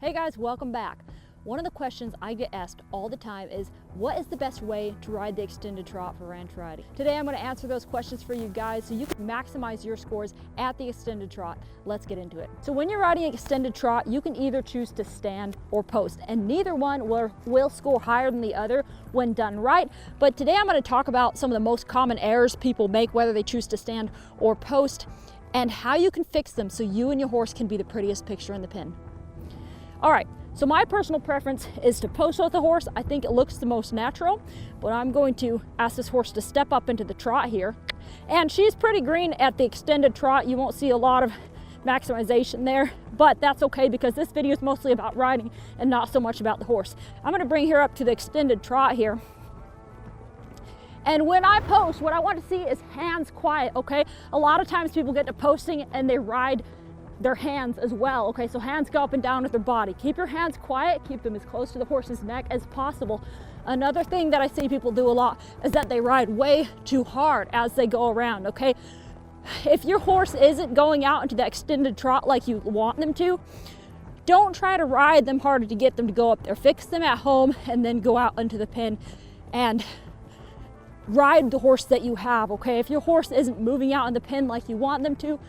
Hey guys, welcome back. One of the questions I get asked all the time is, what is the best way to ride the extended trot for ranch riding? Today I'm going to answer those questions for you guys so you can maximize your scores at the extended trot. Let's get into it. So when you're riding extended trot, you can either choose to stand or post, and neither one will score higher than the other when done right. But today I'm going to talk about some of the most common errors people make, whether they choose to stand or post, and how you can fix them so you and your horse can be the prettiest picture in the pen. All right, so my personal preference is to post with the horse. I think it looks the most natural, but I'm going to ask this horse to step up into the trot here. And she's pretty green at the extended trot. You won't see a lot of maximization there, but that's okay because this video is mostly about riding and not so much about the horse. I'm gonna bring her up to the extended trot here. And when I post, what I want to see is hands quiet, okay? A lot of times people get to posting and they ride their hands as well, okay? So hands go up and down with their body. Keep your hands quiet, keep them as close to the horse's neck as possible. Another thing that I see people do a lot is that they ride way too hard as they go around, okay? If your horse isn't going out into the extended trot like you want them to, don't try to ride them harder to get them to go up there. Fix them at home and then go out into the pen and ride the horse that you have, okay? If your horse isn't moving out in the pen like you want them to,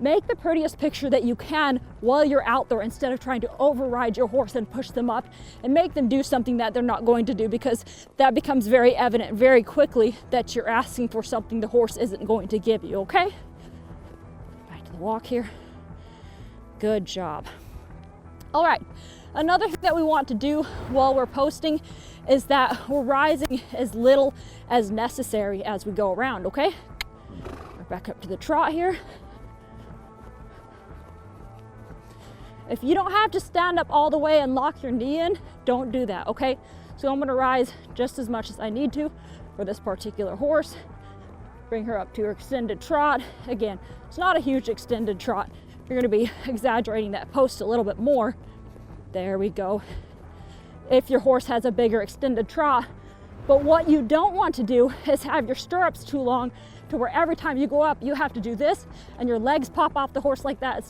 make the prettiest picture that you can while you're out there instead of trying to override your horse and push them up and make them do something that they're not going to do, because that becomes very evident very quickly that you're asking for something the horse isn't going to give you, okay? Back to the walk here. Good job. All right, another thing that we want to do while we're posting is that we're rising as little as necessary as we go around, okay? We're back up to the trot here. If you don't have to stand up all the way and lock your knee in, don't do that, okay? So I'm gonna rise just as much as I need to for this particular horse. Bring her up to her extended trot. Again, it's not a huge extended trot. You're gonna be exaggerating that post a little bit more. There we go. If your horse has a bigger extended trot. But what you don't want to do is have your stirrups too long to where every time you go up, you have to do this and your legs pop off the horse like that.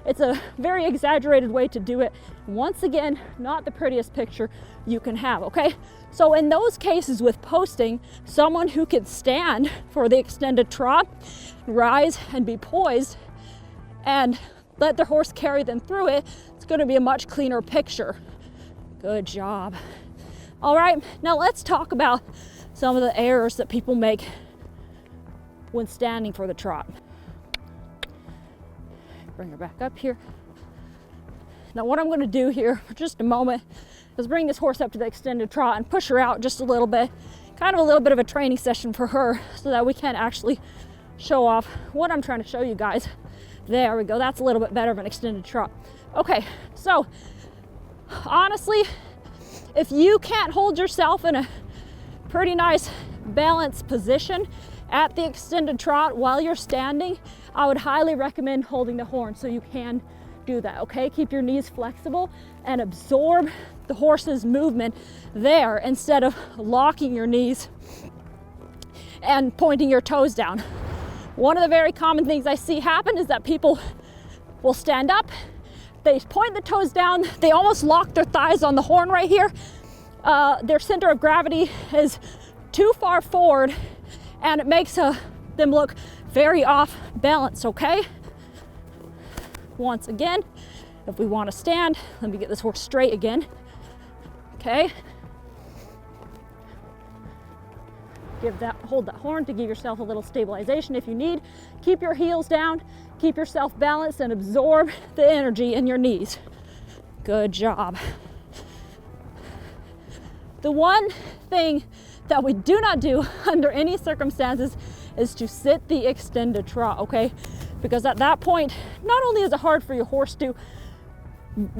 It's a very exaggerated way to do it. Once again, not the prettiest picture you can have, okay? So in those cases with posting, someone who can stand for the extended trot, rise and be poised and let their horse carry them through it, it's gonna be a much cleaner picture. Good job. All right, now let's talk about some of the errors that people make when standing for the trot. Bring her back up here. Now what I'm going to do here for just a moment is bring this horse up to the extended trot and push her out just a little bit, kind of a little bit of a training session for her so that we can actually show off what I'm trying to show you guys. There we go, that's a little bit better of an extended trot. Okay, so honestly, if you can't hold yourself in a pretty nice balanced position at the extended trot while you're standing, I would highly recommend holding the horn so you can do that, okay? Keep your knees flexible and absorb the horse's movement there instead of locking your knees and pointing your toes down. One of the very common things I see happen is that people will stand up, they point the toes down, they almost lock their thighs on the horn right here. Their center of gravity is too far forward and it makes them look very off balance, okay? Once again, if we want to stand, let me get this horse straight again, okay? Hold that horn to give yourself a little stabilization if you need. Keep your heels down, keep yourself balanced and absorb the energy in your knees. Good job. The one thing that we do not do under any circumstances is to sit the extended trot, okay? Because at that point, not only is it hard for your horse to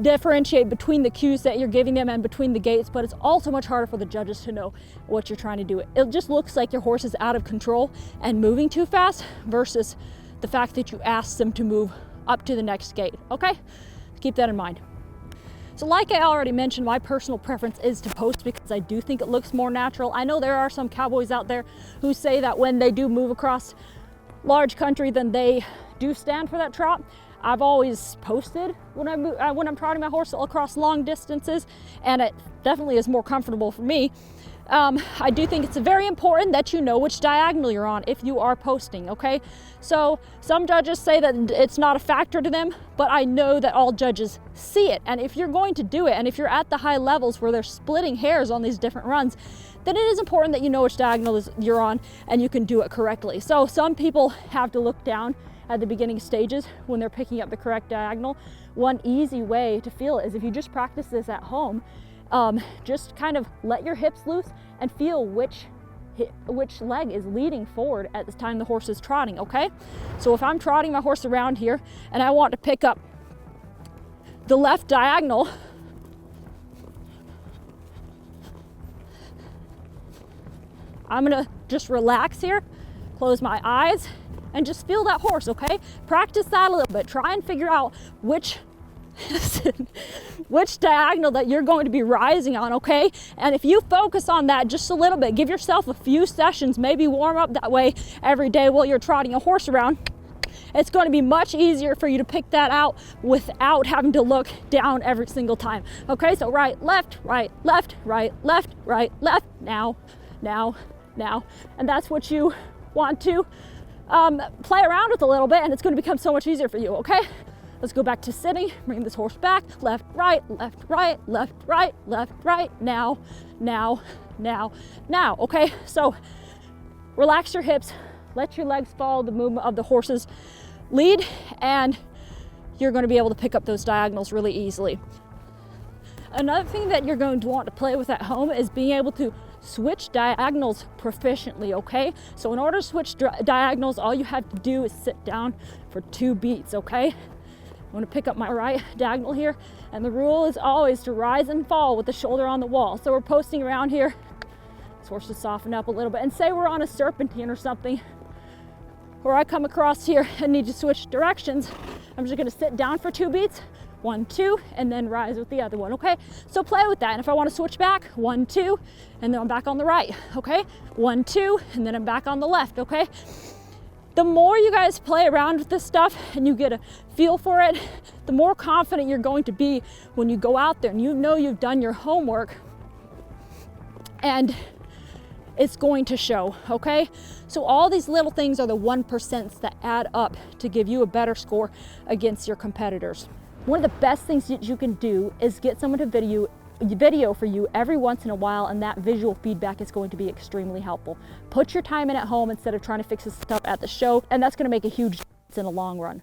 differentiate between the cues that you're giving them and between the gaits, but it's also much harder for the judges to know what you're trying to do. It just looks like your horse is out of control and moving too fast versus the fact that you asked them to move up to the next gate, okay? Keep that in mind. So like I already mentioned, my personal preference is to post because I do think it looks more natural. I know there are some cowboys out there who say that when they do move across large country, then they do stand for that trot. I've always posted when I'm trotting my horse across long distances, and it definitely is more comfortable for me. I do think it's very important that you know which diagonal you're on if you are posting, okay? So some judges say that it's not a factor to them, but I know that all judges see it. And if you're going to do it, and if you're at the high levels where they're splitting hairs on these different runs, then it is important that you know which diagonal you're on and you can do it correctly. So some people have to look down at the beginning stages when they're picking up the correct diagonal. One easy way to feel it is if you just practice this at home. Just kind of let your hips loose and feel which leg is leading forward at the time the horse is trotting, okay? So if I'm trotting my horse around here and I want to pick up the left diagonal, I'm gonna just relax here, close my eyes, and just feel that horse, okay? Practice that a little bit. Try and figure out which diagonal that you're going to be rising on, okay? And if you focus on that just a little bit, give yourself a few sessions, maybe warm up that way every day while you're trotting a horse around, it's going to be much easier for you to pick that out without having to look down every single time. Okay, so right, left, right, left, right, left, right, left, now, now, now. And that's what you want to play around with a little bit, and it's going to become so much easier for you, okay? Let's go back to sitting, bring this horse back, left, right, left, right, left, right, left, right, now, now, now, now, okay? So relax your hips, let your legs follow the movement of the horse's lead, and you're going to be able to pick up those diagonals really easily. Another thing that you're going to want to play with at home is being able to switch diagonals proficiently, okay? So in order to switch diagonals, all you have to do is sit down for 2 beats, okay? I'm going to pick up my right diagonal here, and the rule is always to rise and fall with the shoulder on the wall. So we're posting around here. This horse should soften up a little bit, and say we're on a serpentine or something, where I come across here and need to switch directions. I'm just going to sit down for 2 beats, 1, 2, and then rise with the other one, okay? So play with that. And if I want to switch back, 1, 2, and then I'm back on the right, okay? 1, 2, and then I'm back on the left, okay? The more you guys play around with this stuff and you get a feel for it, the more confident you're going to be when you go out there and you know you've done your homework, and it's going to show, okay? So all these little things are the 1% that add up to give you a better score against your competitors. One of the best things that you can do is get someone to video for you every once in a while, and that visual feedback is going to be extremely helpful. Put your time in at home instead of trying to fix this stuff at the show, and that's going to make a huge difference in the long run.